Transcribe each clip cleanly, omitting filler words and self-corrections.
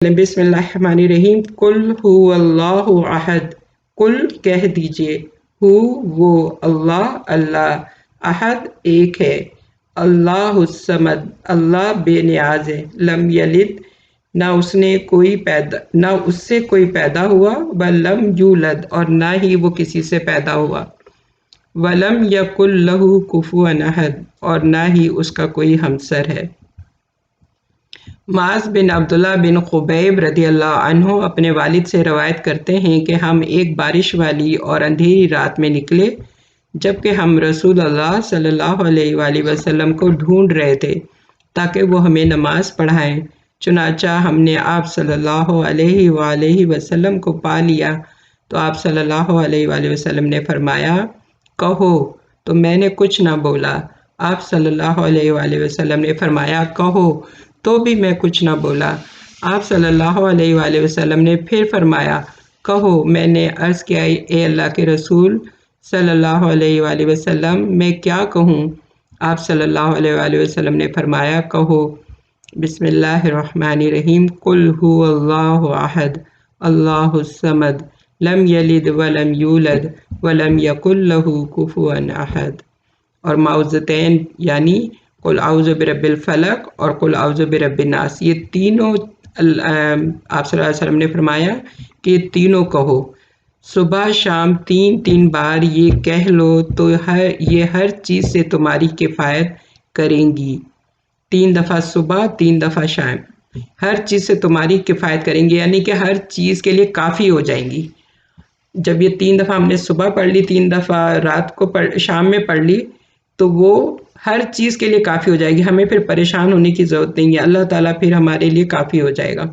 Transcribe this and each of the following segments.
بسم اللہ الرحمن الرحیم۔ قل هو اللہ احد، قل کہہ دیجئے، وہ اللہ احد ایک ہے، اللہ الصمد اللہ بے نیاز ہے، لم یلد نہ اس سے کوئی پیدا ہوا، ولم یولد اور نہ ہی وہ کسی سے پیدا ہوا، ولم یکن لہ کفوا احد اور نہ ہی اس کا کوئی ہمسر ہے۔ معاذ بن عبداللہ بن خبیب رضی اللہ عنہ اپنے والد سے روایت کرتے ہیں کہ ہم ایک بارش والی اور اندھیری رات میں نکلے جبکہ ہم رسول اللہ صلی اللہ علیہ وآلہ وسلم کو ڈھونڈ رہے تھے تاکہ وہ ہمیں نماز پڑھائیں۔ چنانچہ ہم نے آپ صلی اللہ علیہ وآلہ وسلم کو پا لیا تو آپ صلی اللہ علیہ وآلہ وسلم نے فرمایا، کہو، تو میں نے کچھ نہ بولا۔ آپ صلی اللہ علیہ وآلہ وسلم نے فرمایا، کہو، تو بھی میں کچھ نہ بولا۔ آپ صلی اللہ علیہ وآلہ وسلم نے پھر فرمایا، کہو۔ میں نے عرض کیا، اے اللہ کے رسول صلی اللہ علیہ وآلہ وسلم، میں کیا کہوں؟ آپ صلی اللہ علیہ وآلہ وسلم نے فرمایا، کہو، بسم اللہ الرحمن الرحیم، قل هو اللہ احد، اللہ الصمد، لم یلد ولم یولد ولم یکن لہ کفوا احد۔ اور معوذتین یعنی قل اعوذ برب الفلق اور قل اعوذ برب الناس، یہ تینوں آپ صلی اللہ علیہ وسلم نے فرمایا کہ یہ تینوں کہو، صبح شام تین بار یہ کہہ لو تو یہ ہر چیز سے تمہاری کفایت کریں گی۔ 3 دفعہ صبح 3 دفعہ شام، ہر چیز سے تمہاری کفایت کریں گی، یعنی کہ ہر چیز کے لیے کافی ہو جائیں گی۔ جب یہ 3 دفعہ ہم نے صبح پڑھ لی، 3 دفعہ رات کو شام میں پڑھ لی تو وہ ہر چیز کے لیے کافی ہو جائے گی، ہمیں پھر پریشان ہونے کی ضرورت نہیں ہے، اللہ تعالیٰ پھر ہمارے لیے کافی ہو جائے گا۔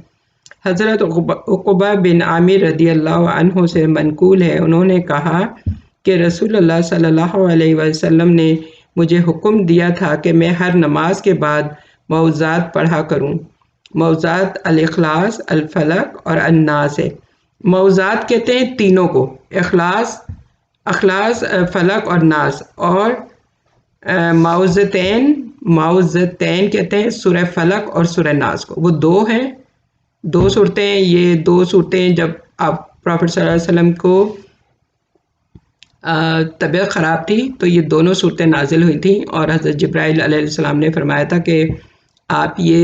حضرت عقبہ بن عامر رضی اللہ عنہ سے منقول ہے، انہوں نے کہا کہ رسول اللہ صلی اللہ علیہ وسلم نے مجھے حکم دیا تھا کہ میں ہر نماز کے بعد معوذات پڑھا کروں۔ معوذات الاخلاص، الفلق اور الناس ہے۔ معوذات کہتے ہیں تینوں کو، اخلاص، فلق اور ناس، اور معوذتین کہتے ہیں سورہ فلق اور سورہ ناس کو۔ وہ دو صورتیں ہیں، یہ 2 صورتیں جب آپ پروفیٹ صلی اللہ علیہ وسلم کو طبیعت خراب تھی تو یہ دونوں صورتیں نازل ہوئی تھیں، اور حضرت جبرائیل علیہ السلام نے فرمایا تھا کہ آپ یہ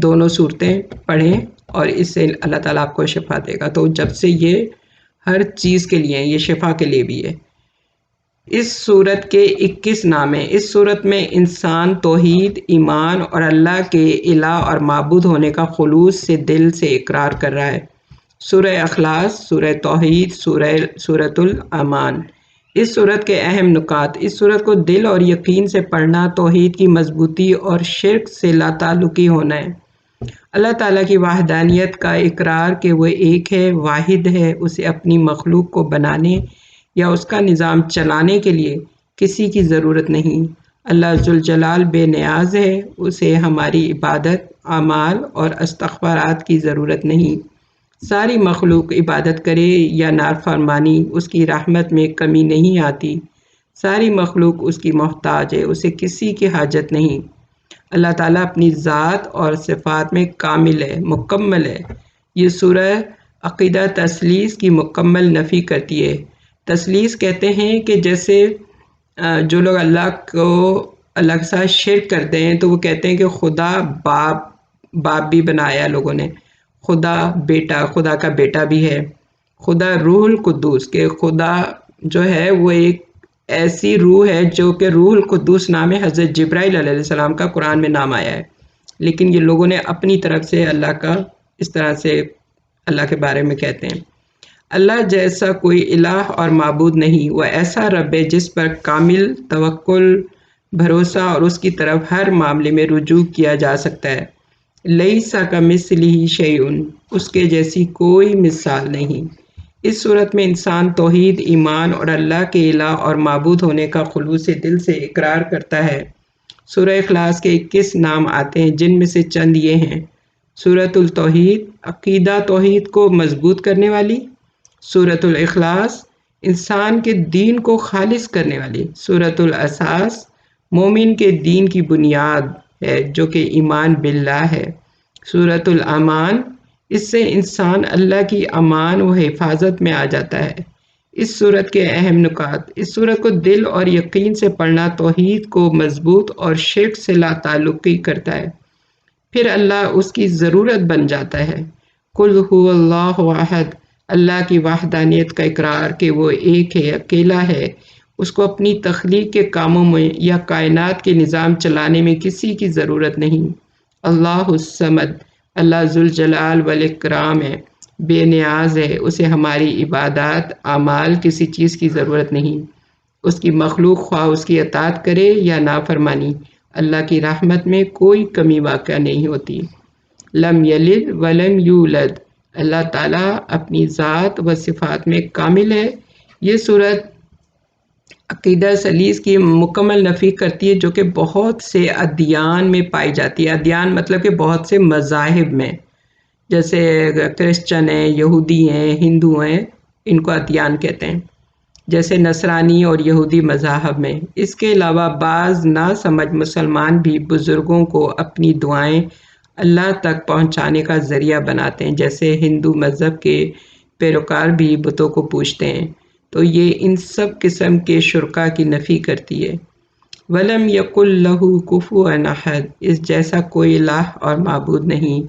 دونوں صورتیں پڑھیں اور اس سے اللہ تعالیٰ آپ کو شفا دے گا۔ تو جب سے یہ ہر چیز کے لیے ہیں، یہ شفا کے لیے بھی ہے۔ اس صورت کے 21 نام ہیں۔ اس صورت میں انسان توحید، ایمان اور اللہ کے الہ اور معبود ہونے کا خلوص سے دل سے اقرار کر رہا ہے۔ سورہ اخلاص، سورہ توحید، سورۃ الامان۔ اس صورت کے اہم نکات: اس صورت کو دل اور یقین سے پڑھنا توحید کی مضبوطی اور شرک سے لا تعلقی ہونا ہے۔ اللہ تعالیٰ کی وحدانیت کا اقرار کہ وہ ایک ہے، واحد ہے، اسے اپنی مخلوق کو بنانے یا اس کا نظام چلانے کے لیے کسی کی ضرورت نہیں۔ اللہ ذوالجلال بے نیاز ہے، اسے ہماری عبادت، اعمال اور استغفارات کی ضرورت نہیں۔ ساری مخلوق عبادت کرے یا نافرمانی، اس کی رحمت میں کمی نہیں آتی۔ ساری مخلوق اس کی محتاج ہے، اسے کسی کی حاجت نہیں۔ اللہ تعالیٰ اپنی ذات اور صفات میں کامل ہے، مکمل ہے۔ یہ سورہ عقیدہ تثلیث کی مکمل نفی کرتی ہے۔ تثلیث کہتے ہیں کہ جیسے جو لوگ اللہ کے ساتھ شرک کرتے ہیں تو وہ کہتے ہیں کہ خدا باپ بھی بنایا لوگوں نے، خدا کا بیٹا بھی ہے، خدا روح القدس، کہ خدا جو ہے وہ ایک ایسی روح ہے جو کہ روح القدس نام ہے، حضرت جبرائیل علیہ السلام کا قرآن میں نام آیا ہے، لیکن یہ لوگوں نے اپنی طرف سے اللہ کا اس طرح سے اللہ کے بارے میں کہتے ہیں۔ اللہ جیسا کوئی الہ اور معبود نہیں، وہ ایسا رب ہے جس پر کامل توکل، بھروسہ اور اس کی طرف ہر معاملے میں رجوع کیا جا سکتا ہے۔ لیس کمثلہ شیء، اس کے جیسی کوئی مثال نہیں۔ اس صورت میں انسان توحید، ایمان اور اللہ کے الہ اور معبود ہونے کا خلوص دل سے اقرار کرتا ہے۔ سورہ اخلاص کے 21 نام آتے ہیں، جن میں سے چند یہ ہیں: سورۃ التوحید، عقیدہ توحید کو مضبوط کرنے والی۔ سورۃ الاخلاص، انسان کے دین کو خالص کرنے والی۔ سورۃ الاساس، مومن کے دین کی بنیاد ہے جو کہ ایمان باللہ ہے۔ سورۃ الامان، اس سے انسان اللہ کی امان و حفاظت میں آ جاتا ہے۔ اس صورت کے اہم نکات: اس صورت کو دل اور یقین سے پڑھنا توحید کو مضبوط اور شرک سے لا تعلقی کرتا ہے، پھر اللہ اس کی ضرورت بن جاتا ہے۔ قل هو اللہ احد، اللہ کی وحدانیت کا اقرار کہ وہ ایک ہے، اکیلا ہے، اس کو اپنی تخلیق کے کاموں میں یا کائنات کے نظام چلانے میں کسی کی ضرورت نہیں۔ اللہ الصمد، اللہ ذوالجلال والاکرام ہے، بے نیاز ہے، اسے ہماری عبادات اعمال کسی چیز کی ضرورت نہیں۔ اس کی مخلوق خواہ اس کی اطاعت کرے یا نافرمانی، اللہ کی رحمت میں کوئی کمی واقع نہیں ہوتی۔ لم یلد ولم یولد، اللہ تعالیٰ اپنی ذات و صفات میں کامل ہے۔ یہ صورت عقیدہ سلیس کی مکمل نفی کرتی ہے جو کہ بہت سے ادیان میں پائی جاتی ہے۔ ادیان مطلب کہ بہت سے مذاہب میں، جیسے کرسچن ہیں، یہودی ہیں، ہندو ہیں، ان کو ادیان کہتے ہیں، جیسے نصرانی اور یہودی مذاہب میں۔ اس کے علاوہ بعض ناسمجھ مسلمان بھی بزرگوں کو اپنی دعائیں اللہ تک پہنچانے کا ذریعہ بناتے ہیں، جیسے ہندو مذہب کے پیروکار بھی بتوں کو پوجتے ہیں، تو یہ ان سب قسم کے شرکا کی نفی کرتی ہے۔ وَلَمْ يَقُلْ لَهُ كُفُوًا أَحَدٌ، اس جیسا کوئی الہ اور معبود نہیں،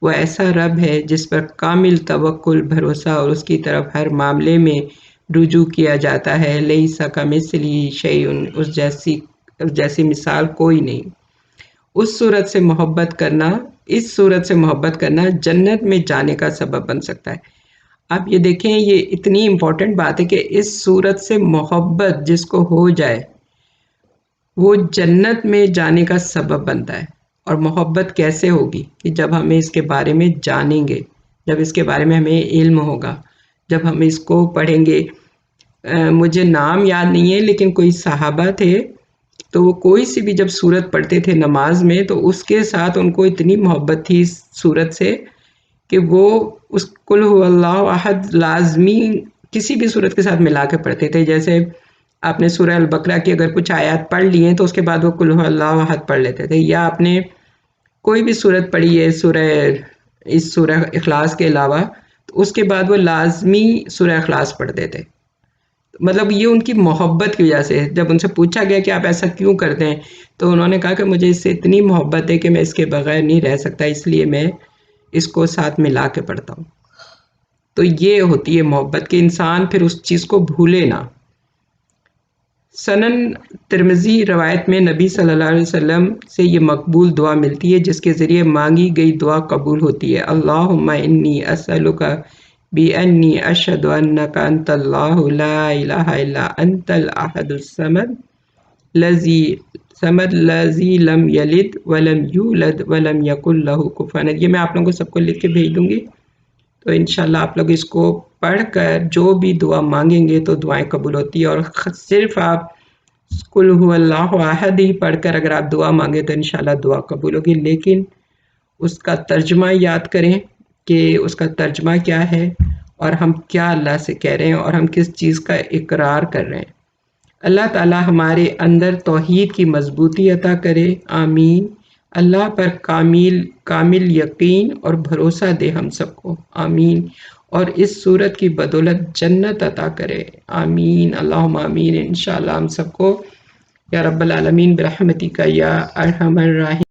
وہ ایسا رب ہے جس پر کامل توکل، بھروسہ اور اس کی طرف ہر معاملے میں رجوع کیا جاتا ہے۔ لَيْسَ كَمِثْلِهِ شَيْءٌ، اس جیسی مثال کوئی نہیں۔ اس صورت سے محبت کرنا جنت میں جانے کا سبب بن سکتا ہے۔ آپ یہ دیکھیں، یہ اتنی امپورٹنٹ بات ہے کہ اس صورت سے محبت جس کو ہو جائے وہ جنت میں جانے کا سبب بنتا ہے۔ اور محبت کیسے ہوگی؟ کہ جب ہمیں اس کے بارے میں جانیں گے، جب اس کے بارے میں ہمیں علم ہوگا، جب ہم اس کو پڑھیں گے۔ مجھے نام یاد نہیں ہے لیکن کوئی صحابہ تھے تو وہ کوئی سی بھی جب سورت پڑھتے تھے نماز میں تو اس کے ساتھ ان کو اتنی محبت تھی اس سورت سے کہ وہ اس قل هو اللہ احد لازمی کسی بھی سورت کے ساتھ ملا کے پڑھتے تھے۔ جیسے آپ نے سورہ البقرہ کی اگر کچھ آیات پڑھ لی ہیں تو اس کے بعد وہ قل هو اللہ احد پڑھ لیتے تھے، یا آپ نے کوئی بھی سورت پڑھی ہے اس سورہ اخلاص کے علاوہ تو اس کے بعد وہ لازمی سورہ اخلاص پڑھتے تھے۔ مطلب یہ ان کی محبت کی وجہ سے۔ جب ان سے پوچھا گیا کہ آپ ایسا کیوں کرتے ہیں تو انہوں نے کہا کہ مجھے اس سے اتنی محبت ہے کہ میں اس کے بغیر نہیں رہ سکتا، اس لیے میں اس کو ساتھ ملا کے پڑھتا ہوں۔ تو یہ ہوتی ہے محبت کہ انسان پھر اس چیز کو بھولے نہ۔ سنن ترمذی روایت میں نبی صلی اللہ علیہ وسلم سے یہ مقبول دعا ملتی ہے جس کے ذریعے مانگی گئی دعا قبول ہوتی ہے۔ اللہم انی اسألک بِأَنِّي أَشْهَدُ أَنَّكَ أَنْتَ اللَّهُ لَا إِلَهَ إِلَّا أَنْتَ الْأَحَدُ الصَّمَدُ الَّذِي لَمْ يَلِدْ وَلَمْ يُولَدْ وَلَمْ يَكُنْ لَهُ كُفُوًا أَحَدٌ۔ یہ میں آپ لوگوں کو سب کو لکھ کے بھیج دوں گی، تو انشاءاللہ آپ لوگ اس کو پڑھ کر جو بھی دعا مانگیں گے تو دعائیں قبول ہوتی ہیں۔ اور صرف آپ قل هو اللہ احد ہی پڑھ کر اگر آپ دعا مانگیں تو انشاءاللہ دعا قبول ہوگی، لیکن اس کا ترجمہ یاد کریں کہ اس کا ترجمہ کیا ہے اور ہم کیا اللہ سے کہہ رہے ہیں اور ہم کس چیز کا اقرار کر رہے ہیں۔ اللہ تعالی ہمارے اندر توحید کی مضبوطی عطا کرے، آمین۔ اللہ پر کامل یقین اور بھروسہ دے ہم سب کو، آمین۔ اور اس صورت کی بدولت جنت عطا کرے، آمین، اللہم آمین۔ انشاءاللہ ہم سب کو یا رب العالمین برحمتک یا ارحم الراحمین